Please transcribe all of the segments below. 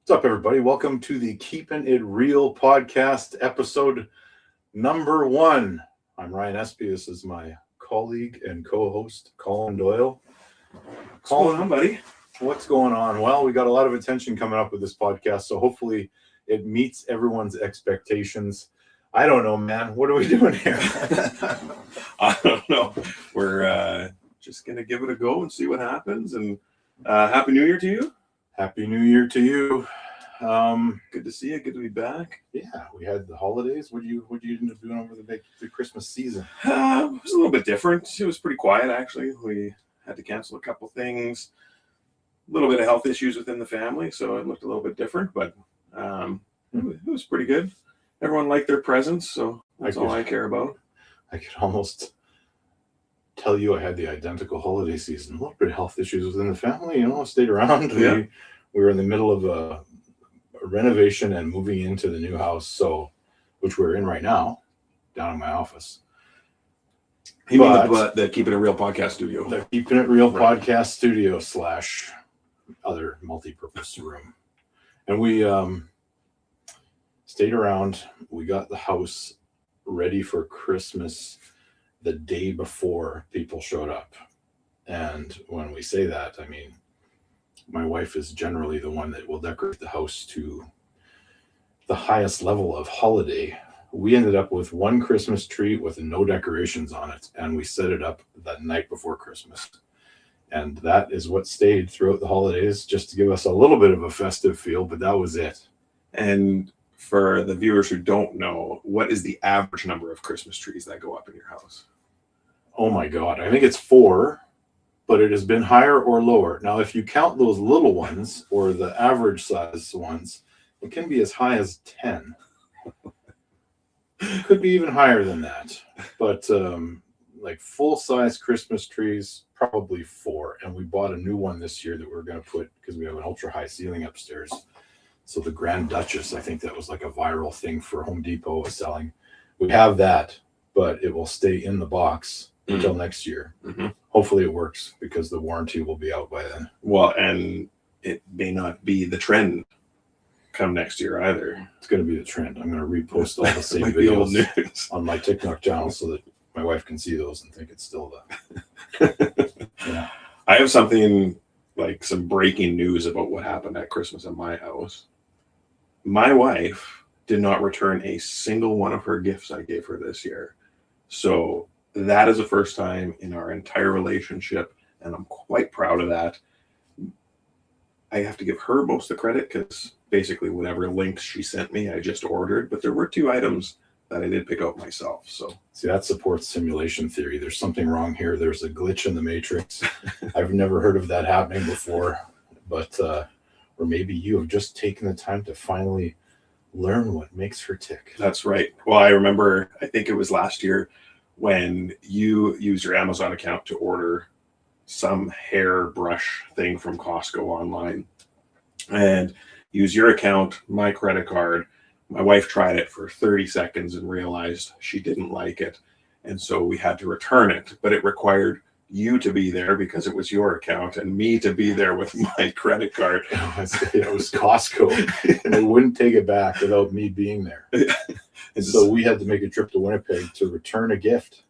What's up, everybody? Welcome to the Keepin It Real podcast, episode number 1. I'm Ryan Espey. This is my colleague and co-host, Colin Doyle. What's going on, buddy? What's going on? Well, we got a lot of attention coming up with this podcast, so hopefully it meets everyone's expectations. I don't know, man. What are we doing here? I don't know. We're just going to give it a go and see what happens. And Happy New Year to you. Happy New Year to you. Good to see you. Good to be back. Yeah, we had the holidays. What do you end up doing over the Christmas season? It was a little bit different. It was pretty quiet, actually. We had to cancel a couple things. A little bit of health issues within the family, so it looked a little bit different, but it was pretty good. Everyone liked their presents, so that's all I care about. I could almost tell you I had the identical holiday season. A little bit of health issues within the family, stayed around. Yeah. We were in the middle of a renovation and moving into the new house, which we're in right now, down in my office. You mean the Keepin It Real podcast studio? The Keepin It Real podcast studio / other multi-purpose room. And we stayed around. We got the house ready for Christmas the day before people showed up. And when we say that, I mean, my wife is generally the one that will decorate the house to the highest level of holiday. We ended up with one Christmas tree with no decorations on it, and we set it up the night before Christmas. And that is what stayed throughout the holidays, just to give us a little bit of a festive feel, but that was it. And for the viewers who don't know, what is the average number of Christmas trees that go up in your house? Oh my God, I think it's 4, but it has been higher or lower. Now, if you count those little ones or the average size ones, it can be as high as 10. Could be even higher than that. But like full-size Christmas trees, probably 4. And we bought a new one this year that we're going to put, because we have an ultra-high ceiling upstairs. So the Grand Duchess, I think that was like a viral thing for Home Depot was selling. We have that, but it will stay in the box until next year. Mm-hmm. Hopefully it works, because the warranty will be out by then. Well, and it may not be the trend come next year either. It's going to be the trend. I'm going to repost all the same videos on my TikTok channel so that my wife can see those and think it's still the. Yeah. I have something like some breaking news about what happened at Christmas at my house. My wife did not return a single one of her gifts I gave her this year. So that is the first time in our entire relationship, and I'm quite proud of that. I have to give her most of the credit, because basically whatever links she sent me, I just ordered. But there were 2 items that I did pick out myself. So see, that supports simulation theory. There's something wrong here. There's a glitch in the matrix. I've never heard of that happening before, but or maybe you have just taken the time to finally learn what makes her tick. That's right. Well, I remember, I think it was last year, when you used your Amazon account to order some hair brush thing from Costco online, and use your account, my credit card. My wife tried it for 30 seconds and realized she didn't like it. And so we had to return it, but it required you to be there because it was your account, and me to be there with my credit card. It was Costco, and they wouldn't take it back without me being there. And so we had to make a trip to Winnipeg to return a gift.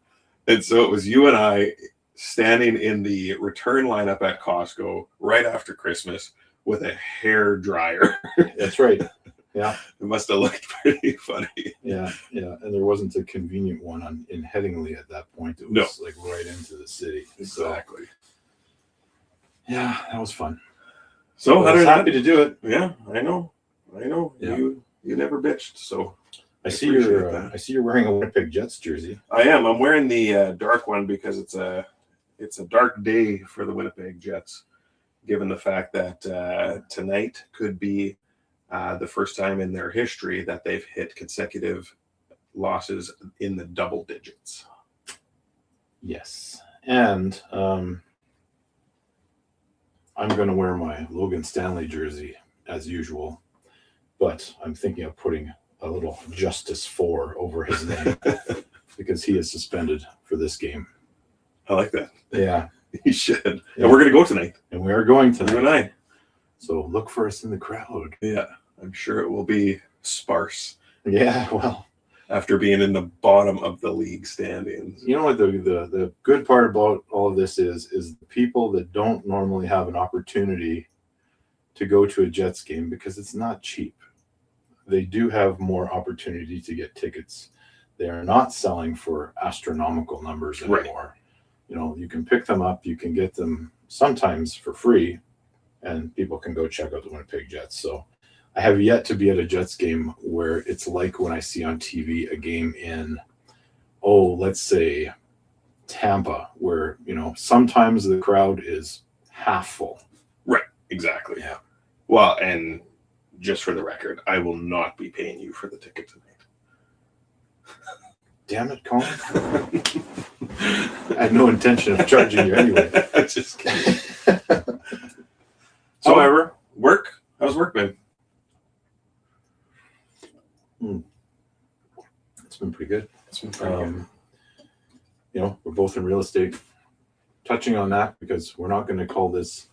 And so it was you and I standing in the return lineup at Costco right after Christmas with a hair dryer. That's right. Yeah. It must have looked pretty funny. Yeah. And there wasn't a convenient one in Headingley at that point. It was like right into the city. Exactly. So, yeah, that was fun. So I was happy to do it. Yeah, I know. Yeah. You never bitched, so I see you're wearing a Winnipeg Jets jersey. I am. I'm wearing the dark one because it's a dark day for the Winnipeg Jets, given the fact that tonight could be the first time in their history that they've hit consecutive losses in the double digits. Yes. And I'm going to wear my Logan Stanley jersey as usual, but I'm thinking of putting a little Justice 4 over his name because he is suspended for this game. I like that. Yeah. You should. Yeah. And we're going to go tonight. And we are going tonight. You and I. So look for us in the crowd. Yeah, I'm sure it will be sparse. Yeah, well, after being in the bottom of the league standings. You know what the good part about all of this is the people that don't normally have an opportunity to go to a Jets game, because it's not cheap. They do have more opportunity to get tickets. They are not selling for astronomical numbers anymore. Right. You know, you can pick them up, you can get them sometimes for free, and people can go check out the Winnipeg Jets. So I have yet to be at a Jets game where it's like when I see on TV a game in, let's say Tampa, where, you know, sometimes the crowd is half full. Right, exactly. Yeah. Well, and just for the record, I will not be paying you for the ticket tonight. Damn it, Colin. I had no intention of charging you anyway. Just kidding. However, work? How's work been? It's been pretty good. It's been pretty good. You know, we're both in real estate. Touching on that, because we're not going to call this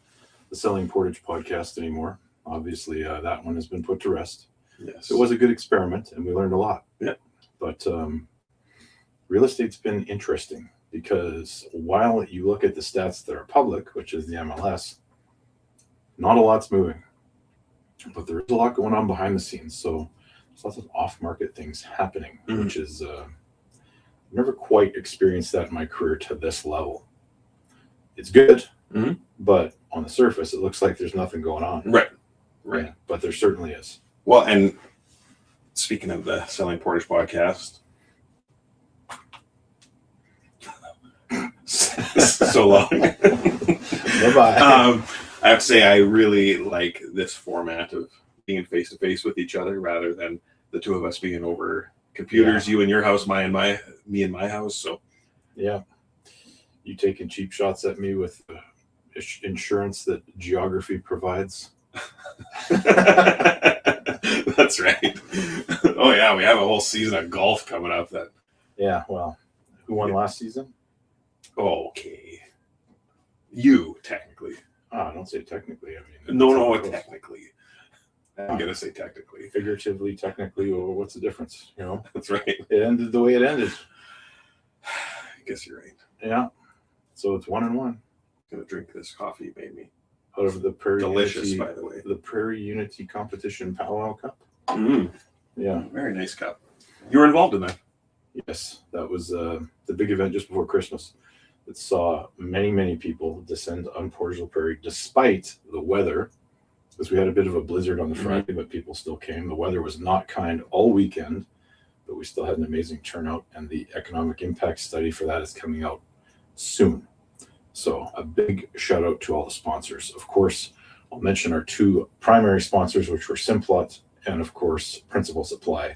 the Selling Portage podcast anymore. Obviously, that one has been put to rest. Yes. It was a good experiment, and we learned a lot. Yeah. But real estate's been interesting, because while you look at the stats that are public, which is the MLS, not a lot's moving. But there is a lot going on behind the scenes. So there's lots of off-market things happening, which is never quite experienced that in my career to this level. It's good, but on the surface, it looks like there's nothing going on. Right. Yeah, but there certainly is. Well, and speaking of the Selling Portage podcast, so long. Bye-bye. I have to say, I really like this format of being face-to-face with each other rather than the two of us being over computers, you in your house, me in my house. So, yeah. You taking cheap shots at me with insurance that geography provides. That's right. Oh, yeah, we have a whole season of golf coming up. Yeah, well, who won last season? Okay. You, technically. Don't say technically. I mean, no, technically. I'm going to say technically. Figuratively, technically, or what's the difference? You know? That's right. It ended the way it ended. I guess you're right. Yeah. So it's 1-1. I'm going to drink this coffee you made me. Out of the Prairie Delicious, Unity, by the way. The Prairie Unity Competition Powwow Cup. Yeah. Very nice cup. You were involved in that? Yes. That was the big event just before Christmas. That saw many, many people descend on Portage Prairie despite the weather, because we had a bit of a blizzard on the Friday, but people still came. The weather was not kind all weekend, but we still had an amazing turnout, and the economic impact study for that is coming out soon. So a big shout out to all the sponsors. Of course, I'll mention our two primary sponsors, which were Simplot and, of course, Principal Supply.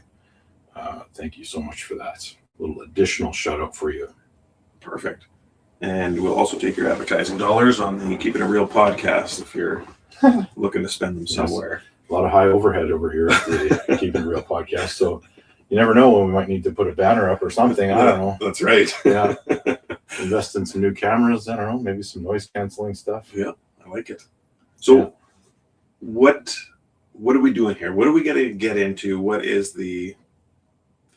Thank you so much for that. A little additional shout out for you. Perfect. And we'll also take your advertising dollars on the Keepin It Real podcast if you're looking to spend them somewhere. A lot of high overhead over here at the Keepin It Real podcast. So you never know when we might need to put a banner up or something. I don't know. That's right. Yeah. Invest in some new cameras. I don't know. Maybe some noise canceling stuff. Yeah, I like it. So what are we doing here? What are we going to get into? What is the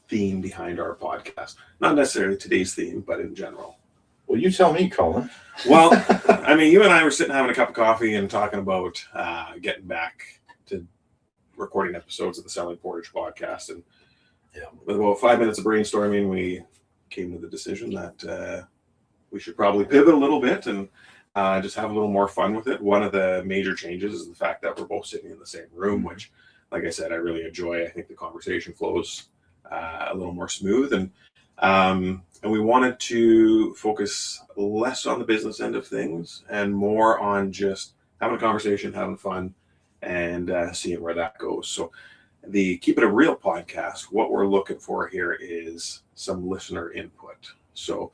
theme behind our podcast? Not necessarily today's theme, but in general. Well, you tell me, Colin. Well, I mean, you and I were sitting having a cup of coffee and talking about getting back to recording episodes of the Selling Portage podcast. And with about 5 minutes of brainstorming, we came to the decision that we should probably pivot a little bit and just have a little more fun with it. One of the major changes is the fact that we're both sitting in the same room, which, like I said, I really enjoy. I think the conversation flows a little more smooth. And we wanted to focus less on the business end of things and more on just having a conversation, having fun, and seeing where that goes. So the Keepin It Real podcast, what we're looking for here is some listener input. So,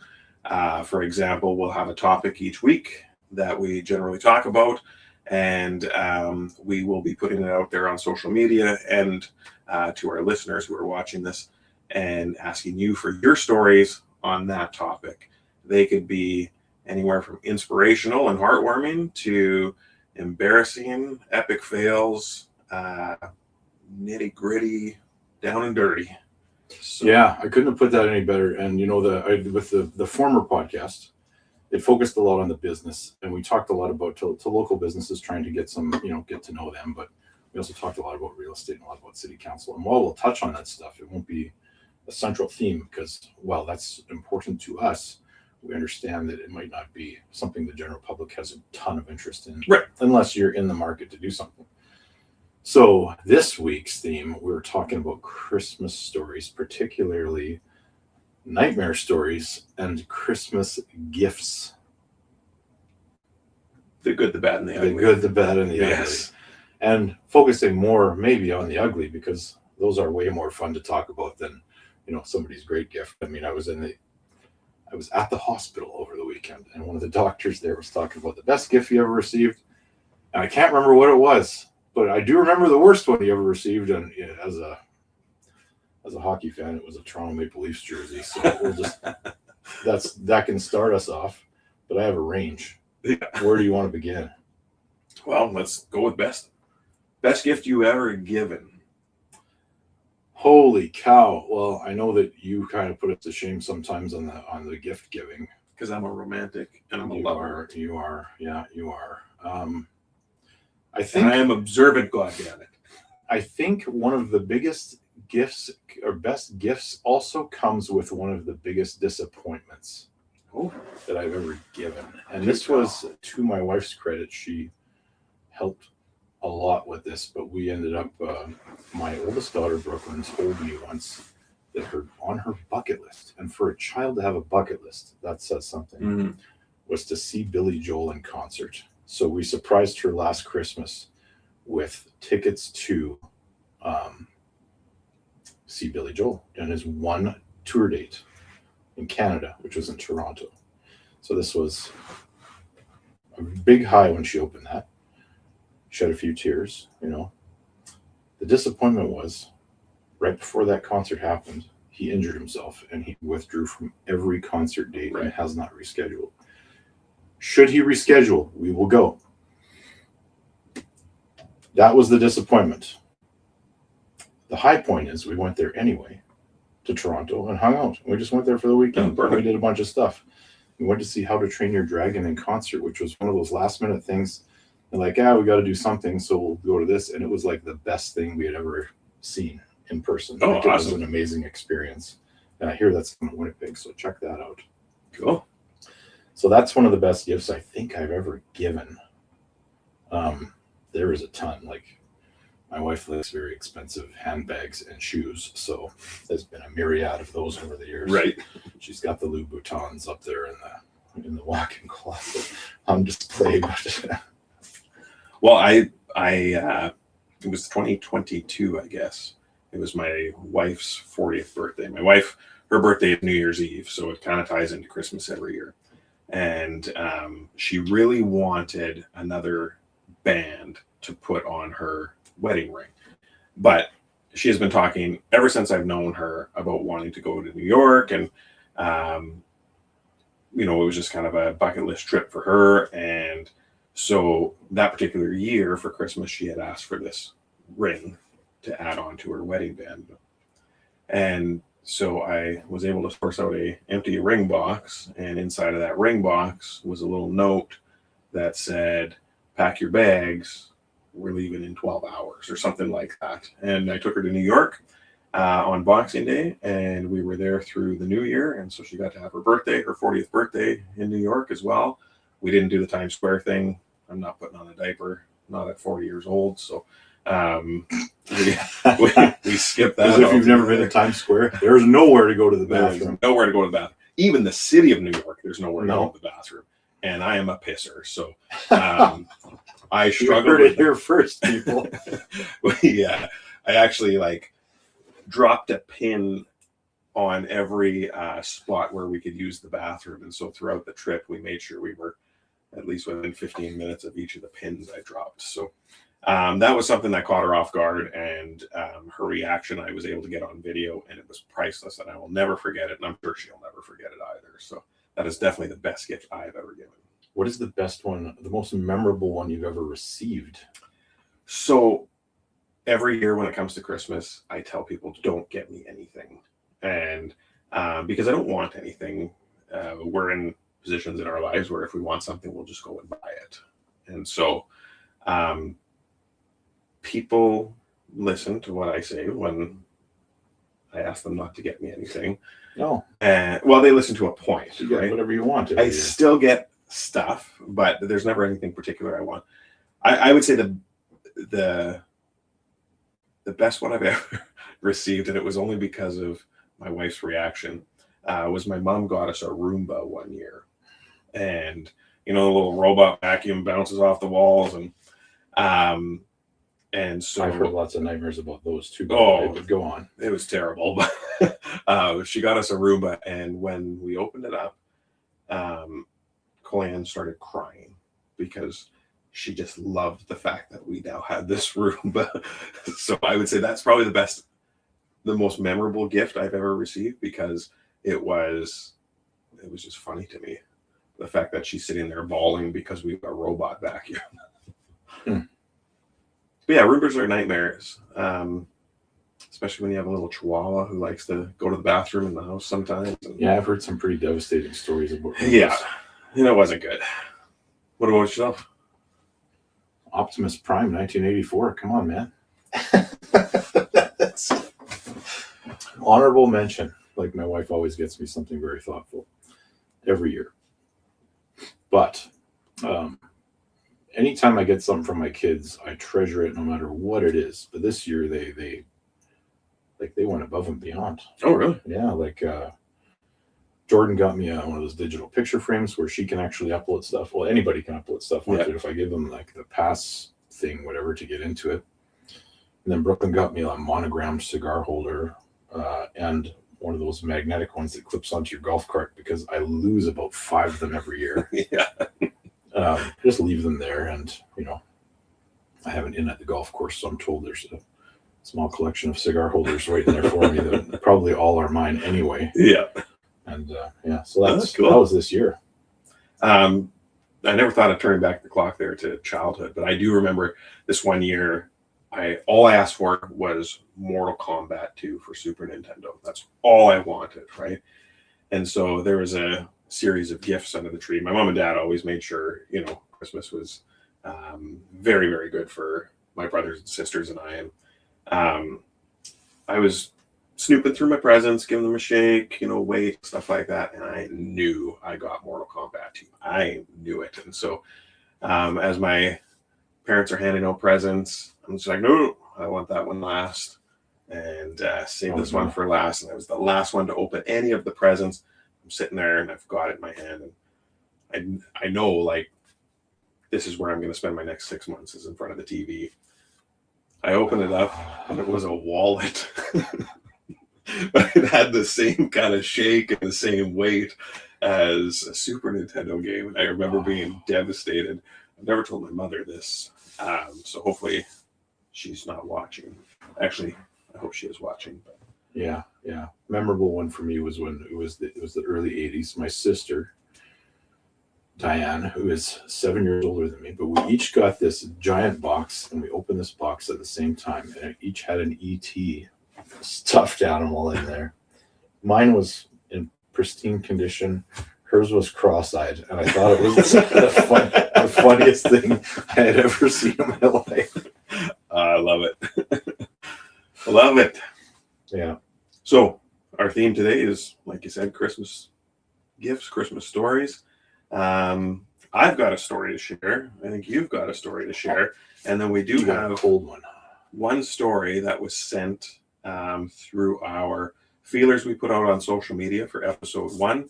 for example, we'll have a topic each week that we generally talk about, and we will be putting it out there on social media and to our listeners who are watching this and asking you for your stories on that topic. They could be anywhere from inspirational and heartwarming to embarrassing, epic fails, nitty gritty, down and dirty. So, yeah, I couldn't have put that any better. And with the former podcast, it focused a lot on the business, and we talked a lot about to local businesses, trying to get some, get to know them. But we also talked a lot about real estate and a lot about city council. And while we'll touch on that stuff, it won't be a central theme, because while that's important to us, we understand that it might not be something the general public has a ton of interest in, right, unless you're in the market to do something. So this week's theme, we're talking about Christmas stories, particularly nightmare stories and Christmas gifts. The good, the bad, and the ugly. The good, the bad, and the Yes. ugly. And focusing more maybe on the ugly, because those are way more fun to talk about than, somebody's great gift. I mean, I was at the hospital over the weekend, and one of the doctors there was talking about the best gift he ever received. And I can't remember what it was, but I do remember the worst one he ever received. And as a hockey fan, it was a Toronto Maple Leafs jersey. So that can start us off. But I have a range. Yeah. Where do you want to begin? Well, let's go with best gift you ever given. Holy cow! Well, I know that you kind of put it to shame sometimes on the gift giving, because I'm a romantic and I'm a lover. You are. I think and I am observant. God damn it! I think one of the biggest gifts or best gifts also comes with one of the biggest disappointments that I've ever given. And this was, to my wife's credit, she helped a lot with this, but we ended up, my oldest daughter, Brooklyn, told me once that on her bucket list, and for a child to have a bucket list, that says something, was to see Billy Joel in concert. So we surprised her last Christmas with tickets to see Billy Joel and his one tour date in Canada, which was in Toronto. So this was a big high when she opened that. Shed a few tears, The disappointment was, right before that concert happened, he injured himself and he withdrew from every concert date and has not rescheduled. Should he reschedule, we will go. That was the disappointment. The high point is we went there anyway to Toronto and hung out. We just went there for the weekend. We did a bunch of stuff. We went to see How to Train Your Dragon in concert, which was one of those last minute things. They're like, we got to do something, so we'll go to this. And it was like the best thing we had ever seen in person. Oh, awesome. It was an amazing experience. And I hear that's in Winnipeg, so check that out. Cool. So that's one of the best gifts I think I've ever given. There is a ton. Like, my wife likes very expensive handbags and shoes, so there's been a myriad of those over the years. Right. She's got the Louboutins up there in the walk-in closet on display. Well, it was 2022, I guess. It was my wife's 40th birthday. My wife, her birthday is New Year's Eve, so it kind of ties into Christmas every year. And she really wanted another band to put on her wedding ring. But she has been talking ever since I've known her about wanting to go to New York. And, it was just kind of a bucket list trip for her. And so that particular year for Christmas, she had asked for this ring to add on to her wedding band. And so I was able to source out a empty ring box, and inside of that ring box was a little note that said, "Pack your bags, we're leaving in 12 hours," or something like that. And I took her to New York on Boxing Day, and we were there through the new year. And so she got to have her 40th birthday in New York as well. We didn't do the Times Square thing. I'm not putting on a diaper, not at 40 years old. So we skipped that. As if you've never been to Times Square. There's nowhere to go to the bathroom. Nowhere to go to the bathroom. Even the city of New York, there's nowhere to go to the bathroom. And I am a pisser. So I struggled. You heard it here first, people. Yeah. I actually dropped a pin on every spot where we could use the bathroom. And so throughout the trip, we made sure we were at least within 15 minutes of each of the pins I dropped. So that was something that caught her off guard, and her reaction I was able to get on video, and it was priceless, and I will never forget it. And I'm sure she'll never forget it either. So that is definitely the best gift I've ever given. What is the best one, the most memorable one you've ever received? So every year when it comes to Christmas, I tell people don't get me anything, and because I don't want anything. We're in positions in our lives where if we want something, we'll just go and buy it, and so people listen to what I say when I ask them not to get me anything. No, And well, they listen to a point, you get right? whatever you want. I still get stuff, but there's never anything particular I want. I would say the best one I've ever received, and it was only because of my wife's reaction, was my mom got us a Roomba one year, and the little robot vacuum bounces off the walls, and so I've heard lots of nightmares about those too. Oh, but go on. It was terrible. She got us a Roomba, and when we opened it up, Colin started crying because she just loved the fact that we now had this Roomba. So I would say that's probably the most memorable gift I've ever received, because it was just funny to me, the fact that she's sitting there bawling because we have a robot vacuum. But yeah, Roombas are nightmares, especially when you have a little Chihuahua who likes to go to the bathroom in the house sometimes. Yeah, I've heard some pretty devastating stories about Roombas. Yeah, and it wasn't good. What about yourself? Optimus Prime, 1984. Come on, man. Honorable mention. Like, my wife always gets me something very thoughtful every year. But anytime I get something from my kids, I treasure it no matter what it is. But this year they went above and beyond. Oh, really? Yeah, like Jordan got me one of those digital picture frames where she can actually upload stuff. Well, anybody can upload stuff onto it if I give them like the pass thing, whatever, to get into it. And then Brooklyn got me a monogrammed cigar holder and one of those magnetic ones that clips onto your golf cart, because I lose about 5 of them every year. Yeah. Just leave them there, and I have an inn at the golf course, so I'm told there's a small collection of cigar holders right in there for me that probably all are mine anyway. Yeah. And so that's cool. That was this year. I never thought of turning back the clock there to childhood, but I do remember this one year, all I asked for was Mortal Kombat 2 for Super Nintendo. That's all I wanted, right? And so there was a series of gifts under the tree. My mom and dad always made sure, Christmas was very, very good for my brothers and sisters and I. And I was snooping through my presents, giving them a shake, weight, stuff like that. And I knew I got Mortal Kombat 2. I knew it. And so as my parents are handing out presents, I'm just like, no, I want that one last, and save this one for last. And I was the last one to open any of the presents. I'm sitting there and I've got it in my hand, and I know, like, this is where I'm going to spend my next 6 months, is in front of the TV. I opened it up and it was a wallet. But it had the same kind of shake and the same weight as a Super Nintendo game. And I remember being devastated. I've never told my mother this, so hopefully she's not watching. Actually, I hope she is watching. But Yeah. Memorable one for me was when it was the early 80s. My sister, Diane, who is 7 years older than me, but we each got this giant box, and we opened this box at the same time, and it each had an ET stuffed animal in there. Mine was in pristine condition. Hers was cross-eyed, and I thought it was the funniest thing I had ever seen in my life. I love it. I love it. Yeah. So our theme today is, like you said, Christmas gifts, Christmas stories. I've got a story to share. I think you've got a story to share. And then we do have a cold one story that was sent through our feelers we put out on social media for episode 1.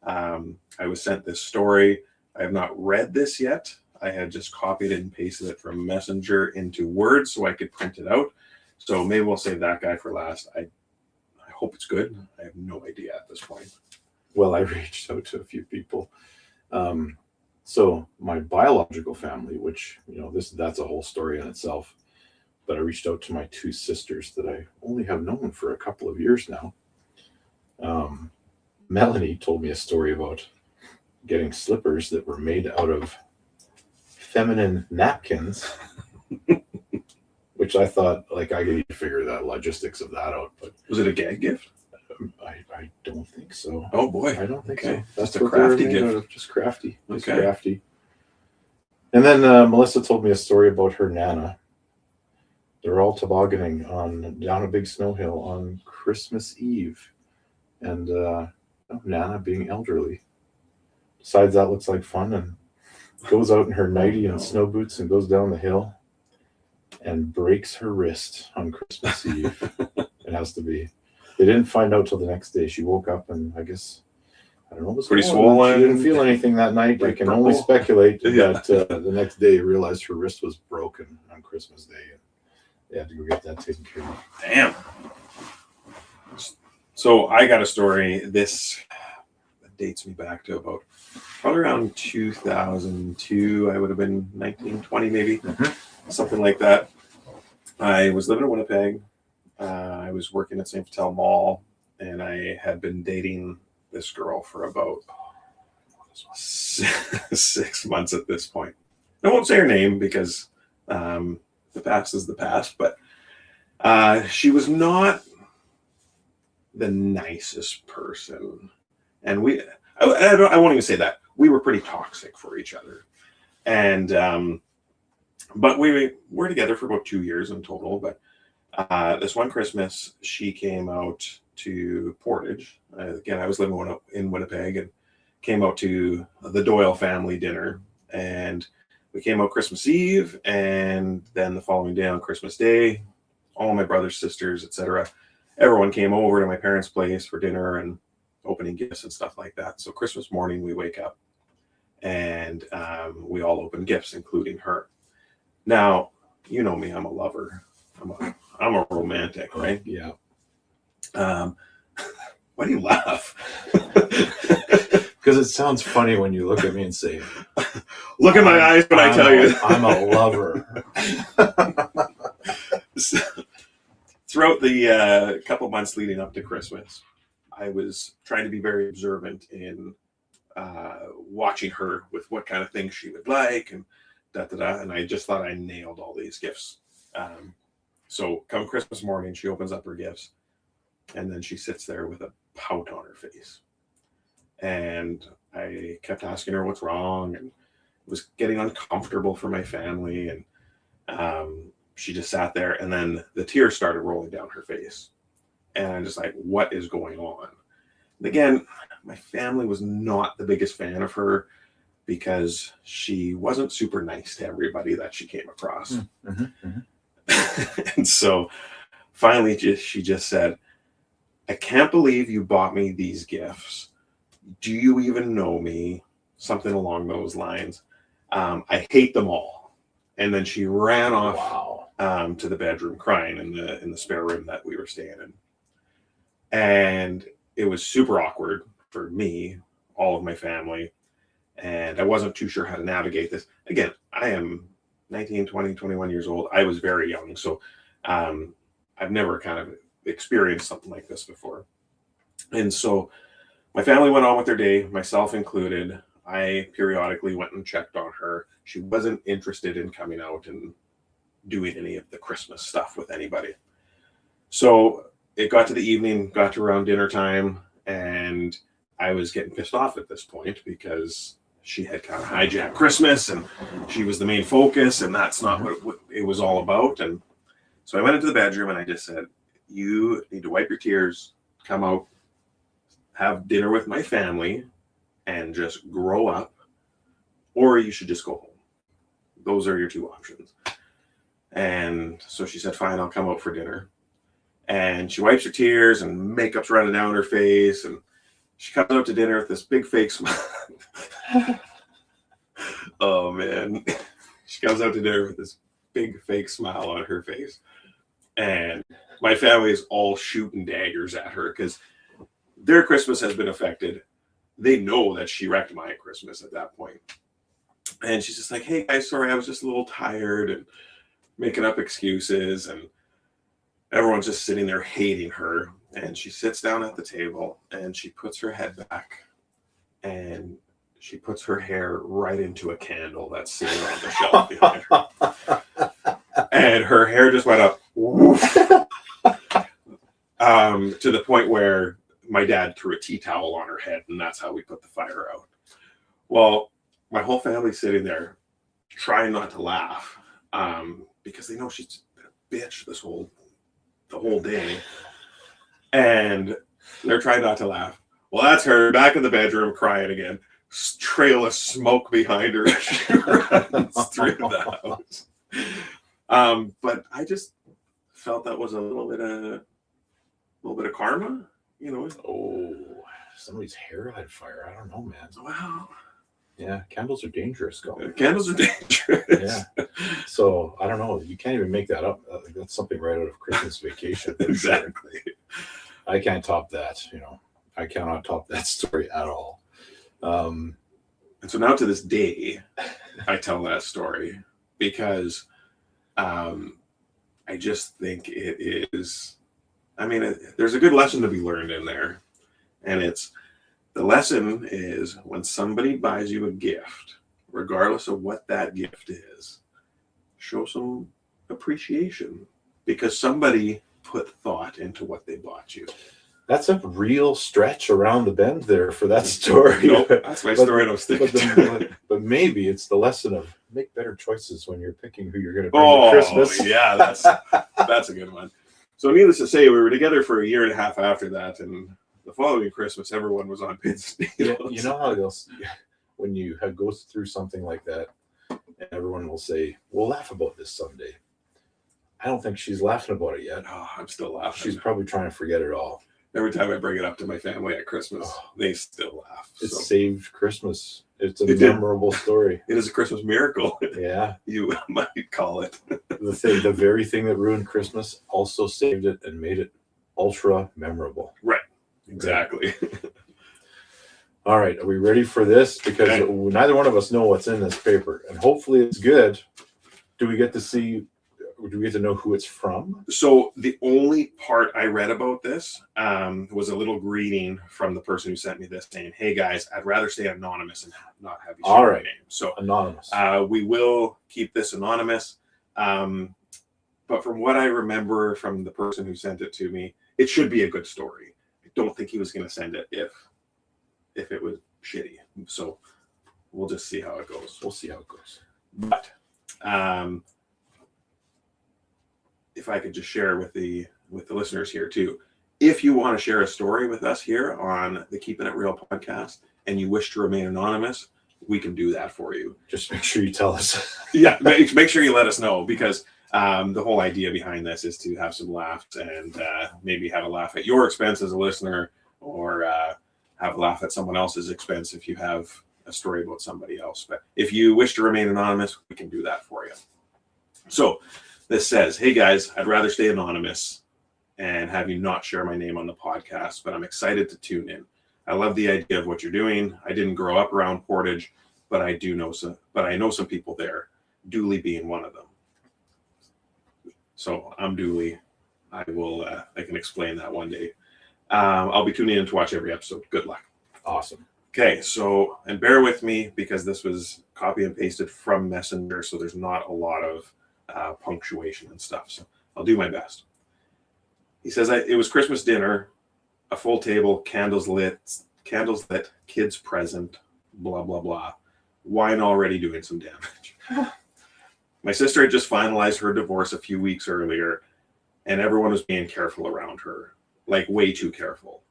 I was sent this story. I have not read this yet. I had just copied it and pasted it from Messenger into Word so I could print it out. So maybe we'll save that guy for last. I hope it's good. I have no idea at this point. Well, I reached out to a few people. So my biological family, which, that's a whole story in itself, but I reached out to my 2 sisters that I only have known for a couple of years now. Melanie told me a story about getting slippers that were made out of feminine napkins, which I thought, like, I could figure that logistics of that out, but Was it a gag gift? I don't think so. Oh boy. I don't think Okay. so. That's Just a what they're crafty made gift. out of, just crafty. Just Okay. crafty. And then Melissa told me a story about her Nana. They're all tobogganing down a big snow hill on Christmas Eve. And Nana, being elderly, decides that looks like fun and goes out in her nightie and snow boots and goes down the hill and breaks her wrist on Christmas Eve. It has to be. They didn't find out till the next day. She woke up and I guess, I don't know, it was pretty swollen. She didn't feel anything that night. I can only speculate that the next day realized her wrist was broken on Christmas Day. They had to go get that taken care of. Damn. So I got a story. This dates me back to about probably around 2002. I would have been 19, 20 maybe, something like that. I was living in Winnipeg. I was working at St. Vital Mall, and I had been dating this girl for about 6 months at this point. I won't say her name because the past is the past, but she was not the nicest person. And I won't even say that. We were pretty toxic for each other. And, but we were together for about 2 years in total. But this one Christmas, she came out to Portage. Again, I was living in Winnipeg and came out to the Doyle family dinner. And we came out Christmas Eve, and then the following day on Christmas Day, all my brothers, sisters, etc., everyone came over to my parents' place for dinner and opening gifts and stuff like that. So Christmas morning, we wake up and we all open gifts, including her. Now, you know me, I'm a lover. I'm a romantic, right? Yeah. Why do you laugh? Because it sounds funny when you look at me and say, look at my eyes when I tell you. I'm a lover. So, throughout the couple months leading up to Christmas, I was trying to be very observant in watching her with what kind of things she would like and and I just thought I nailed all these gifts. So come Christmas morning, she opens up her gifts, and then she sits there with a pout on her face. And I kept asking her what's wrong, and it was getting uncomfortable for my family. And she just sat there, and then the tears started rolling down her face. And I'm just like, what is going on? And again, my family was not the biggest fan of her because she wasn't super nice to everybody that she came across. And so finally, she just said, I can't believe you bought me these gifts. Do you even know me? Something along those lines. I hate them all. And then she ran off to the bedroom crying in the spare room that we were staying in. And it was super awkward for me, all of my family. And I wasn't too sure how to navigate this. Again, I am 19, 20, 21 years old. I was very young. So I've never kind of experienced something like this before. And so my family went on with their day, myself included. I periodically went and checked on her. She wasn't interested in coming out and doing any of the Christmas stuff with anybody. So it got to the evening, got to around dinner time, and I was getting pissed off at this point because she had kind of hijacked Christmas and she was the main focus, and that's not what it was all about. And so I went into the bedroom and I just said, you need to wipe your tears, come out, have dinner with my family, and just grow up, or you should just go home. Those are your two options. And so she said, fine, I'll come out for dinner. And she wipes her tears and makeup's running down her face, and she comes out to dinner with this big fake smile. Oh man. She comes out to dinner with this big fake smile on her face. And my family is all shooting daggers at her because their Christmas has been affected. They know that she wrecked my Christmas at that point. And she's just like, hey guys, sorry, I was just a little tired, and making up excuses, and everyone's just sitting there hating her. And she sits down at the table and she puts her head back and she puts her hair right into a candle that's sitting on the shelf behind her. And her hair just went up to the point where my dad threw a tea towel on her head, and that's how we put the fire out. Well, my whole family's sitting there trying not to laugh because they know she's been a bitch the whole day. And they're trying not to laugh. Well, that's her back in the bedroom crying again. Trail of smoke behind her. She runs through the house. But I just felt that was a little bit of karma, you know. Oh, somebody's hair had fire. I don't know, man. Wow. Yeah, candles are dangerous, Colin. Candles are dangerous. Yeah. So I don't know. You can't even make that up. That's something right out of Christmas Vacation. Exactly. Sure. I can't top that. You know, I cannot top that story at all. And so now to this day, I tell that story because I just think it is. I mean, there's a good lesson to be learned in there, and the lesson is when somebody buys you a gift, regardless of what that gift is, show some appreciation because somebody put thought into what they bought you. That's a real stretch around the bend there for that story. No, that's my story. I was thinking. But maybe it's the lesson of make better choices when you're picking who you're going to bring to Christmas. Yeah, that's a good one. So needless to say, we were together for a year and a half after that, and the following Christmas, everyone was on pins and needles. Yeah, you know how when you go through something like that, and everyone will say, "We'll laugh about this someday." I don't think she's laughing about it yet. Oh, I'm still laughing. She's probably trying to forget it all. Every time I bring it up to my family at Christmas, they still laugh. It saved Christmas. It's a It memorable story. It is a Christmas miracle. Yeah. You might call it. The very thing that ruined Christmas also saved it and made it ultra memorable. Right. Exactly. All right. Are we ready for this? Because neither one of us know what's in this paper. And hopefully it's good. Do we get to know who it's from? So the only part I read about this was a little greeting from the person who sent me this saying, "Hey guys, I'd rather stay anonymous and not have you share my name." So anonymous. We will keep this anonymous. But from what I remember from the person who sent it to me, it should be a good story. I don't think he was going to send it if it was shitty. So we'll just see how it goes. We'll see how it goes. But if I could just share with the listeners here too, if you want to share a story with us here on the Keepin It Real podcast and you wish to remain anonymous, we can do that for you. Just make sure you tell us. Yeah, make sure you let us know because the whole idea behind this is to have some laughs and maybe have a laugh at your expense as a listener or have a laugh at someone else's expense if you have a story about somebody else. But if you wish to remain anonymous, we can do that for you. So this says, "Hey guys, I'd rather stay anonymous and have you not share my name on the podcast, but I'm excited to tune in. I love the idea of what you're doing. I didn't grow up around Portage, but I know some people there, Dooley being one of them." So I'm Dooley. I can explain that one day. I'll be tuning in to watch every episode. Good luck. Awesome. Okay, so, and bear with me because this was copy and pasted from Messenger, so there's not a lot of punctuation and stuff. So I'll do my best. He says, "It was Christmas dinner, a full table, candles lit, kids present, blah, blah, blah. Wine already doing some damage. My sister had just finalized her divorce a few weeks earlier, and everyone was being careful around her, like way too careful.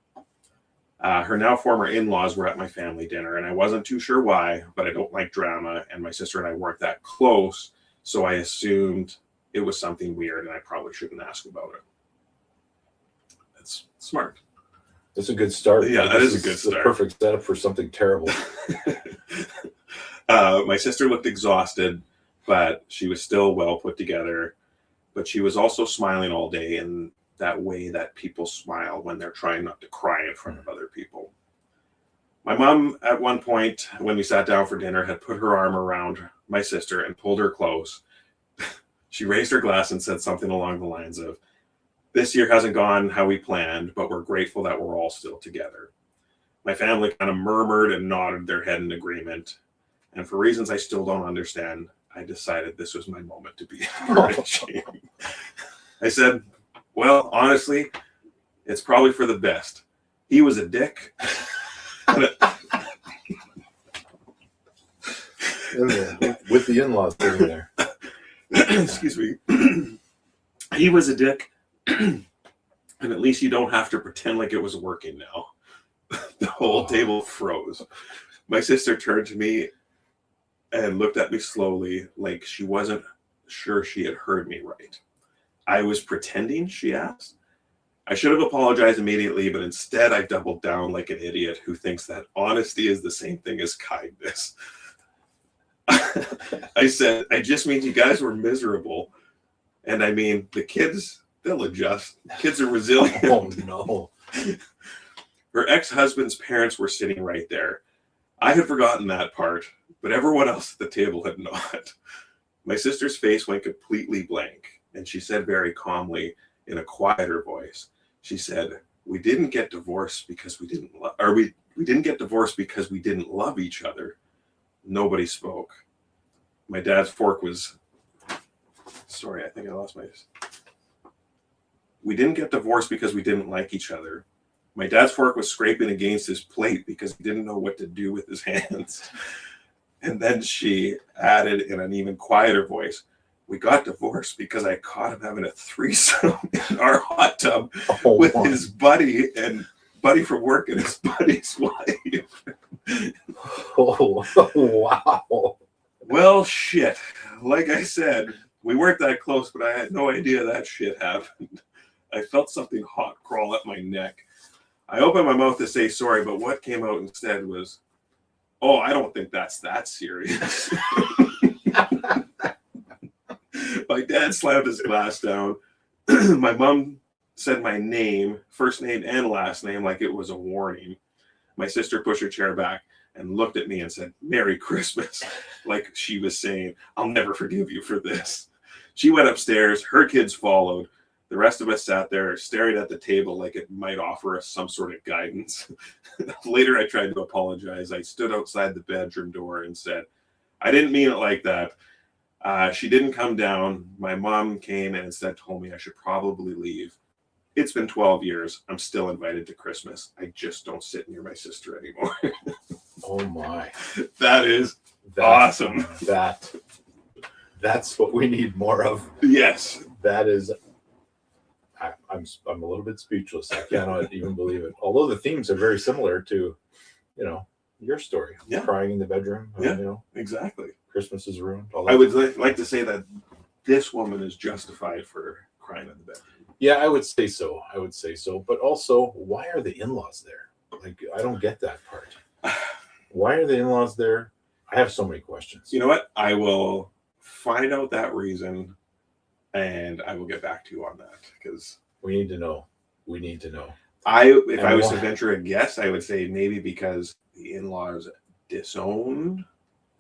Her now former in-laws were at my family dinner, and I wasn't too sure why, but I don't like drama, and my sister and I weren't that close, so I assumed it was something weird, and I probably shouldn't ask about it." That's smart. That's a good start. Yeah, that is a good start. The perfect setup for something terrible. My sister looked exhausted, but she was still well put together. But she was also smiling all day in that way that people smile when they're trying not to cry in front of other people. My mom, at one point, when we sat down for dinner, had put her arm around my sister and pulled her close. She raised her glass and said something along the lines of, "This year hasn't gone how we planned, but we're grateful that we're all still together. My family kind of murmured and nodded their head in agreement. And for reasons I still don't understand, I decided this was my moment to be encouraging. I said, well, honestly, it's probably for the best. He was a dick. With the in-laws sitting there. Excuse me. He was a dick. And at least you don't have to pretend like it was working now. The whole table froze. My sister turned to me and looked at me slowly, like she wasn't sure she had heard me right. I was pretending, she asked. I should have apologized immediately, but instead I doubled down like an idiot who thinks that honesty is the same thing as kindness. I said, I just mean you guys were miserable. And I mean, the kids, they'll adjust. Kids are resilient. Oh, no. Her ex-husband's parents were sitting right there. I had forgotten that part, but everyone else at the table had not. My sister's face went completely blank, and she said very calmly, in a quieter voice, she said, we didn't get divorced because we didn't love, or we didn't get divorced because we didn't love each other. Nobody spoke. My dad's fork was, sorry, I think I lost my, we didn't get divorced because we didn't like each other. My dad's fork was scraping against his plate because he didn't know what to do with his hands. And then she added in an even quieter voice, we got divorced because I caught him having a threesome in our hot tub with his buddy from work and his buddy's wife. Oh, wow. Well, shit. Like I said, we weren't that close, but I had no idea that shit happened. I felt something hot crawl up my neck. I opened my mouth to say sorry, but what came out instead was, oh, I don't think that's that serious. My dad slammed his glass down. My mom said my name, first name and last name, like it was a warning. My sister pushed her chair back and looked at me and said, Merry Christmas, like she was saying, I'll never forgive you for this. She went upstairs. Her kids followed. The rest of us sat there staring at the table like it might offer us some sort of guidance. Later, I tried to apologize. I stood outside the bedroom door and said, I didn't mean it like that. She didn't come down. My mom came and instead told me I should probably leave. It's been 12 years. I'm still invited to Christmas. I just don't sit near my sister anymore. Oh, my. That is awesome. That's what we need more of. Yes. That is... I'm a little bit speechless. I cannot even believe it. Although the themes are very similar to, your story. Yeah. Crying in the bedroom. Yeah, exactly. Christmas is ruined. I would like to say that this woman is justified for crying in the bedroom. Yeah, I would say so. But also, why are the in-laws there? Like, I don't get that part. Why are the in-laws there? I have so many questions. You know what? I will find out that reason. And I will get back to you on that because we need to know. If I was to venture a guess, I would say maybe because the in-laws disowned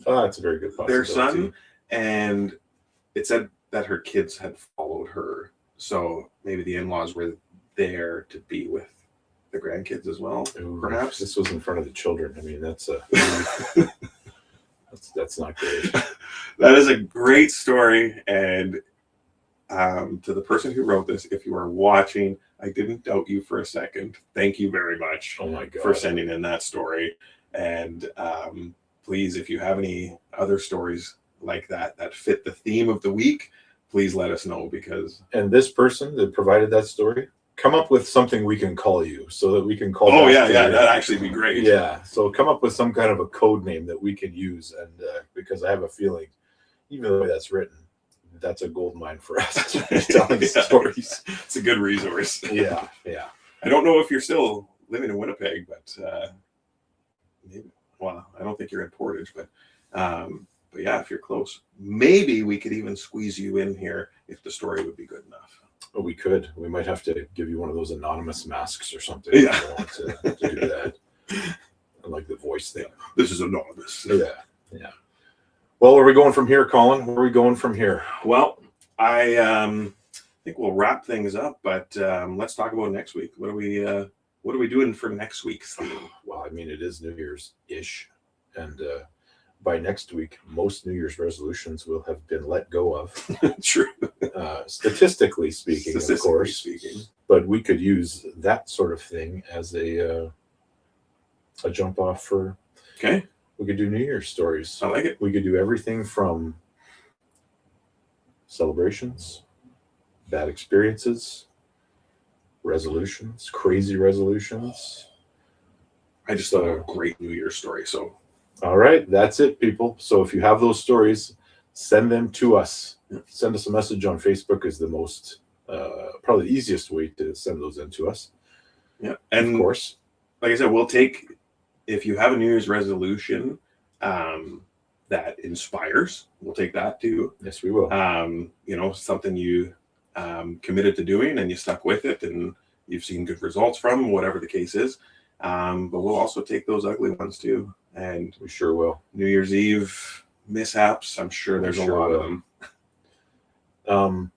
that's a very good possibility. Their son, and it said that her kids had followed her, so maybe the in-laws were there to be with the grandkids as well. Ooh, perhaps this was in front of the children. I mean, that's that's not great. That is a great story, and. To the person who wrote this, if you are watching, I didn't doubt you for a second. Thank you very much for sending in that story. And please, if you have any other stories like that fit the theme of the week, please let us know because... And this person that provided that story, come up with something we can call you so that we can call... Oh, yeah, that'd actually be great. Yeah, so come up with some kind of a code name that we can use. And because I have a feeling, even the way that's written, that's a gold mine for us. Telling stories. It's a good resource. Yeah. I don't know if you're still living in Winnipeg, but maybe, well, I don't think you're in Portage, but yeah, if you're close, maybe we could even squeeze you in here if the story would be good enough. Oh, we could. We might have to give you one of those anonymous masks or something. Yeah. If you want to do that. I like the voice thing. This is anonymous. Yeah. Well, where are we going from here, Colin? Where are we going from here? Well, I think we'll wrap things up, but let's talk about next week. What are we what are we doing for next week's theme? Well, I mean, it is New Year's-ish. And by next week, most New Year's resolutions will have been let go of. True. Statistically speaking, of course. Speaking. But we could use that sort of thing as a jump off for. Okay. We could do New Year's stories. I like it. We could do everything from celebrations, bad experiences, resolutions, crazy resolutions. I just thought of a great New Year's story. So, all right, that's it, people. So if you have those stories, send them to us. Send us a message on Facebook is the most, probably the easiest way to send those in to us. Yeah. And of course, like I said, we'll take, if you have a New Year's resolution that inspires, we'll take that too. Yes, we will. Something you committed to doing and you stuck with it and you've seen good results from, whatever the case is. But we'll also take those ugly ones too. And we sure will. New Year's Eve mishaps, I'm sure there's a lot of them. I'm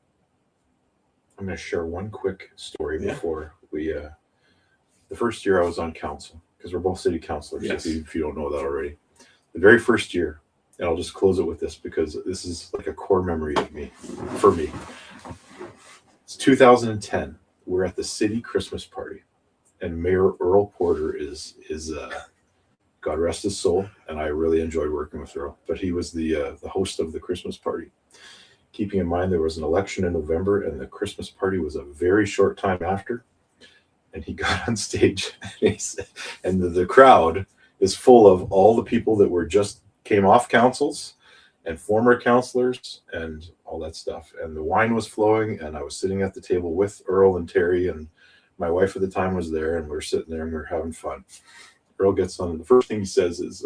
going to share one quick story before we, the first year I was on council, because we're both city councilors, yes. if you don't know that already. The very first year, and I'll just close it with this because this is like a core memory for me. It's 2010. We're at the city Christmas party, and Mayor Earl Porter is God rest his soul, and I really enjoyed working with Earl. But he was the host of the Christmas party. Keeping in mind there was an election in November, and the Christmas party was a very short time after. And he got on stage, and the crowd is full of all the people that were just came off councils and former councilors and all that stuff. And the wine was flowing, and I was sitting at the table with Earl and Terry, and my wife at the time was there, and we were sitting there and we were having fun. Earl gets on, and the first thing he says is,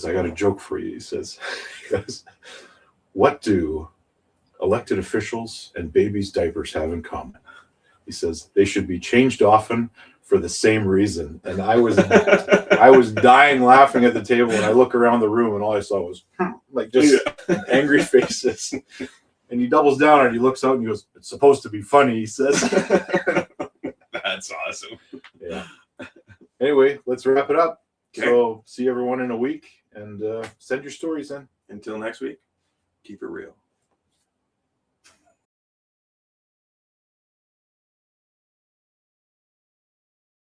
I got a joke for you. He says, what do elected officials and babies' diapers have in common? He says, they should be changed often for the same reason. And I was dying laughing at the table, and I look around the room, and all I saw was like just angry faces. And he doubles down and he looks out and he goes, it's supposed to be funny, he says. That's awesome. Yeah. Anyway, let's wrap it up. Okay. So see everyone in a week, and send your stories in. Until next week, keep it real.